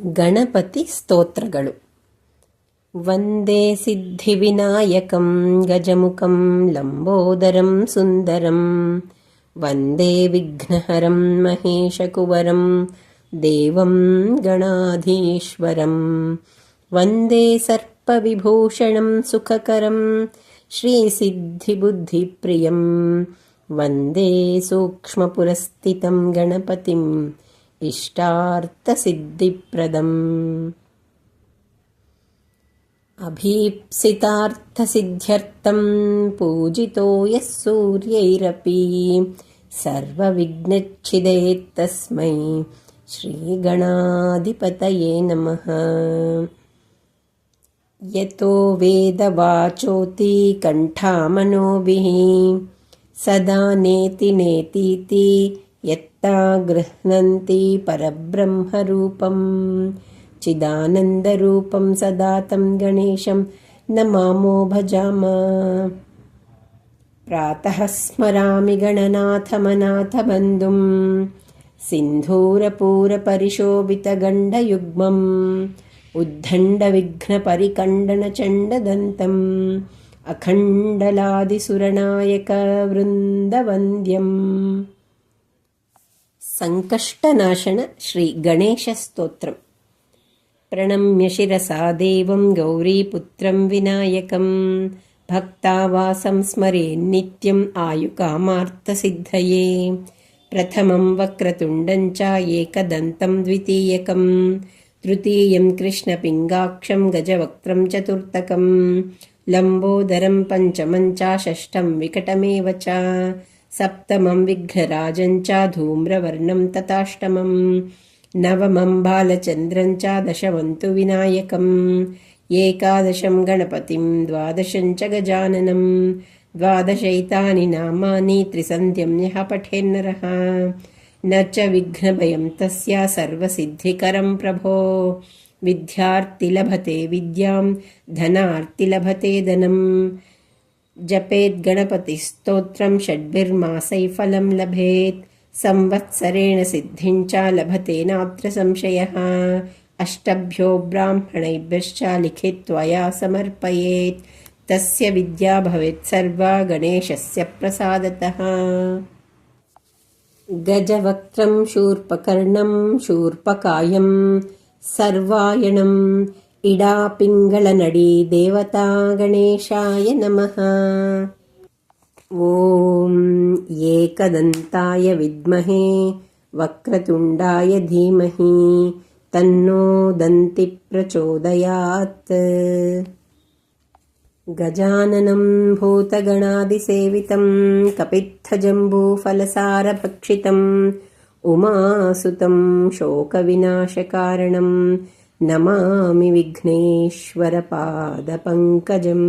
ಗಣಪತಿ ಸ್ತೋತ್ರಗಳು. ವಂದೇ ಸಿದ್ಧಿವಿನಾಯಕಂ ಗಜಮುಖಂ ಲಂಬೋದರಂ ಸುಂದರಂ ವಂದೇ ವಿಘ್ನಹರಂ ಮಹೇಶಕುವರಂ ದೇವಂ ಗಣಾಧೀಶ್ವರಂ ವಂದೇ ಸರ್ಪವಿಭೂಷಣಂ ಸುಖಕರಂ ಶ್ರೀಸಿದ್ಧಿಬುದ್ಧಿಪ್ರಿಯಂ ವಂದೇ ಸೂಕ್ಷ್ಮಪುರಸ್ಥಿತಂ ಗಣಪತಿಂ ಇಷ್ಟಾರ್ಥಸಿದ್ಧಿಪ್ರದಂ. ಅಭೀಪ್ಸಿತಾರ್ಥಸಿದ್ಧ್ಯರ್ಥಂ ಪೂಜಿತೋ ಯಃ ಸೂರ್ಯೈರಪಿ ಸರ್ವವಿಘ್ನಚ್ಛಿದೇ ತಸ್ಮೈ ಶ್ರೀಗಣಾಧಿಪತಯೇ ನಮಃ. ಯತೋ ವೇದವಾಚೋತಿ ಕಂಠಾಮನೋಭಿಃ ಸದಾ ನೇತಿ ನೇತೀತಿ ಯತ್ತಾ ಗೃಹ್ಣಂತಿ ಪರಬ್ರಹ್ಮರೂಪಂ ಚಿದಾನಂದರೂಪಂ ಸದಾ ತಂ ಗಣೇಶಂ ನಮಾಮೋ ಭಜಾಮ. ಪ್ರಾತಃ ಸ್ಮರಾಮಿ ಗಣನಾಥಮನಾಥಬಂಧುಂ ಸಿಂಧೂರಪೂರಪರಿಶೋಭಿತಗಂಡಯುಗ್ಮಂ ಉದ್ದಂಡವಿಘ್ನಪರಿಕಂಡನಚಂಡದಂತಂ ಅಖಂಡಲಾದಿಸುರನಾಯಕವೃಂದವಂದ್ಯಂ. ಸಂಕಷ್ಟನಾಶನ ಶ್ರೀ ಗಣೇಶ ಸ್ತೋತ್ರಂ. ಪ್ರಣಮ್ಯ ಶಿರಸಾ ದೇವಂ ಗೌರೀಪುತ್ರಂ ವಿನಾಯಕಂ ಭಕ್ತಾವಾಸಂ ಸ್ಮರೇನ್ನಿತ್ಯಂ ಆಯುಕಾಮಾರ್ಥಸಿದ್ಧಯೇ. ಪ್ರಥಮಂ ವಕ್ರತುಂಡಂ ಚ ಏಕದಂತಂ ದ್ವಿತೀಯಕಂ ತೃತೀಯಂ ಕೃಷ್ಣಪಿಂಗಾಕ್ಷಂ ಗಜವಕ್ತ್ರಂ ಚತುರ್ಥಕಂ ಲಂಬೋದರಂ ಪಂಚಮಂ ಚ ಷಷ್ಠಂ ವಿಕಟಮೇವ ಚ ಸಪ್ತಮಂ ವಿಘ್ನರಾಜಂ ಚ ಧೂಮ್ರವರ್ಣಂ ತಥಾಷ್ಟಮಂ ನವಮಂ ಬಾಲಚಂದ್ರಂ ಚ ದಶಮಂ ತು ವಿನಾಯಕಂ ಏಕಾದಶಂ ಗಣಪತಿಂ ದ್ವಾದಶಂ ಚ ಗಜಾನನಂ ದ್ವಾದಶೈತಾನಿ ನಾಮಾನಿ ತ್ರಿಸಂಧ್ಯಂ ಯಃ ಪಠೇನ್ನರಃ ನ ಚ ವಿಘ್ನಭಯಂ ತಸ್ಯ ಸರ್ವಸಿದ್ಧಿಕರಂ ಪ್ರಭೋ. ವಿದ್ಯಾರ್ಥಿ ಲಭತೆ ವಿದ್ಯಾಂ ಧನಾರ್ಥಿ ಲಭತೆ ಧನಂ ಜಪೇತ್ ಗಣಪತಿ ಸ್ತೋತ್ರಂ ಷಡ್ಭಿರ್ಮಾಸೈ ಫಲಂ ಲಭೇತ್ ಸಂವತ್ಸರೇಣ ಸಿದ್ಧಿಂ ಚ ಲಭತೆ ನಾತ್ರ ಸಂಶಯಃ. ಅಷ್ಟಭ್ಯೋ ಬ್ರಾಹ್ಮಣೇಭ್ಯಶ್ಚ ಲಿಖಿತ್ವಯಾ ಸಮರ್ಪಯೇತ್ ತಸ್ಯ ವಿದ್ಯಾ ಭವೇತ್ ಸರ್ವಾ ಗಣೇಶಸ್ಯ ಪ್ರಸಾದತಃ. ಗಜವಕ್ತ್ರಂ ಶೂರ್ಪಕರ್ಣಂ ಶೂರ್ಪಕಾಯಂ ಸರ್ವಾಯಣಂ ಇಡಾಪಿಂಗಳನಡಿ ದೇವತಾ ಗಣೇಶಾಯ ನಮಃ. ಓಂ ಏಕದಂತಾಯ ವಿದ್ಮಹೇ ವಕ್ರತುಂಡಾಯ ಧೀಮಹಿ ತನ್ನೋ ದಂತಿ ಪ್ರಚೋದಯಾತ್. ಗಜಾನನಂ ಭೂತಗಣಾದಿಸೇವಿತಂ ಕಪಿತ್ಥಜಂಬೂಫಲಸಾರಭಕ್ಷಿತಂ ಉಮಾಸುತಂ ಶೋಕವಿನಾಶಕಾರಣಂ ನಮಾಮಿ ವಿಘ್ನೇಶ್ವರ ಪಾದಪಂಕಜಂ.